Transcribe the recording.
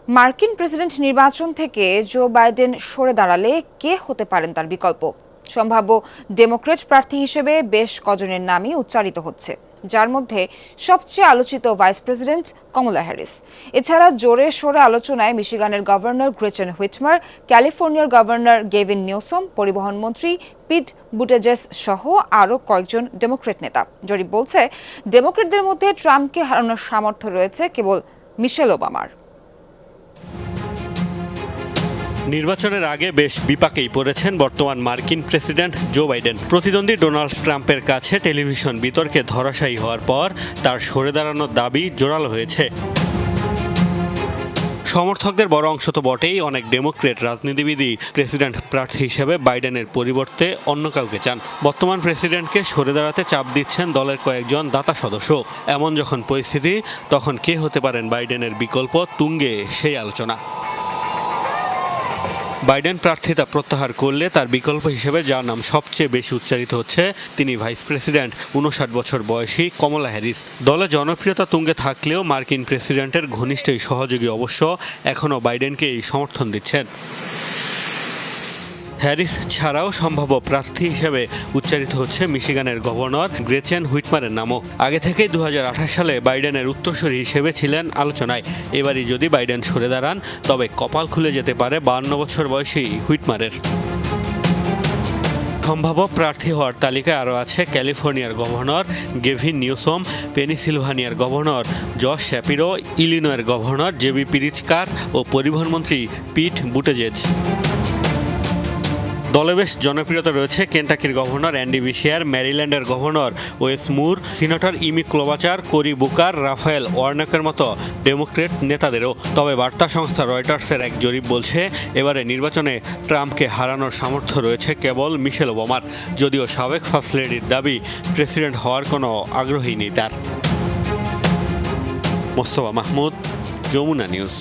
মার্কিন প্রেসিডেন্ট নির্বাচন থেকে জো বাইডেন সরে দাঁড়ালে কে হতে পারেন তার বিকল্প? সম্ভাব্য ডেমোক্র্যাট প্রার্থী হিসেবে বেশ কজনের নামই উচ্চারিত হচ্ছে, যার মধ্যে সবচেয়ে আলোচিত ভাইস প্রেসিডেন্ট কমলা হ্যারিস। এছাড়া জোরে সোরে আলোচনায় মিশিগানের গভর্নর গ্রেচেন হুইটমার, ক্যালিফোর্নিয়ার গভর্নর গেভিন নিউসম, পরিবহন মন্ত্রী পিট বুটেজেস সহ আরও কয়েকজন ডেমোক্র্যাট নেতা। জরিপ বলছে, ডেমোক্র্যাটদের মধ্যে ট্রাম্পকে হারানোর সামর্থ্য রয়েছে কেবল মিশেল ওবামার। নির্বাচনের আগে বেশ বিপাকেই পড়েছেন বর্তমান মার্কিন প্রেসিডেন্ট জো বাইডেন। প্রতিদ্বন্দ্বী ডোনাল্ড ট্রাম্পের কাছে টেলিভিশন বিতর্কে ধরাশায়ী হওয়ার পর তার সরে দাঁড়ানোর দাবি জোরালো হয়েছে। সমর্থকদের বড় অংশ তো বটেই, অনেক ডেমোক্রেট রাজনীতিবিদই প্রেসিডেন্ট প্রার্থী হিসেবে বাইডেনের পরিবর্তে অন্য কাউকে চান। বর্তমান প্রেসিডেন্টকে সরে দাঁড়াতে চাপ দিচ্ছেন দলের কয়েকজন দাতা সদস্য। এমন যখন পরিস্থিতি, তখন কে হতে পারেন বাইডেনের বিকল্প, তুঙ্গে সেই আলোচনা। বাইডেন প্রার্থিতা প্রত্যাহার করলে তার বিকল্প হিসেবে যার নাম সবচেয়ে বেশি উচ্চারিত হচ্ছে, তিনি ভাইস প্রেসিডেন্ট 59 বছর বয়সী কমলা হ্যারিস। দলে জনপ্রিয়তা তুঙ্গে থাকলেও মার্কিন প্রেসিডেন্টের ঘনিষ্ঠ এই সহযোগী অবশ্য এখনও বাইডেনকে এই সমর্থন দিচ্ছেন। হ্যারিস ছাড়াও সম্ভাব্য প্রার্থী হিসেবে উচ্চারিত হচ্ছে মিশিগানের গভর্নর গ্রেচেন হুইটমারের নামও। আগে থেকেই 2028 সালে বাইডেনের উত্তরসূরি হিসেবে ছিলেন আলোচনায়। এবারই যদি বাইডেন সরে দাঁড়ান, তবে কপাল খুলে যেতে পারে 52 বছর বয়সী হুইটমারের। সম্ভাব্য প্রার্থী হওয়ার তালিকায় আরও আছে ক্যালিফোর্নিয়ার গভর্নর গেভিন নিউসম, পেনিসিলভানিয়ার গভর্নর জশ শ্যাপিরো, ইলিনয়ের গভর্নর জেবি প্রিৎজকার ও পরিবহন মন্ত্রী পিট বুটেজেজ। দলে বেশ জনপ্রিয়তা রয়েছে কেন্টাকির গভর্নর অ্যান্ডি বিশিয়ার, ম্যারিল্যান্ডের governor Wes Moore, senator Amy Klobuchar, Cory Booker, Raphael ওয়ার্নকের মতো ডেমোক্রেট নেতাদেরও। তবে বার্তা সংস্থা রয়টার্সের এক জরিপ বলছে, এবারে নির্বাচনে ট্রাম্পকে হারানোর সামর্থ্য রয়েছে কেবল মিশেল ওবামার, যদিও সাবেক ফার্স্ট লেডির দাবি প্রেসিডেন্ট হওয়ার কোনো আগ্রহী নেই তার। মোস্তফা মাহমুদ, যমুনা নিউজ।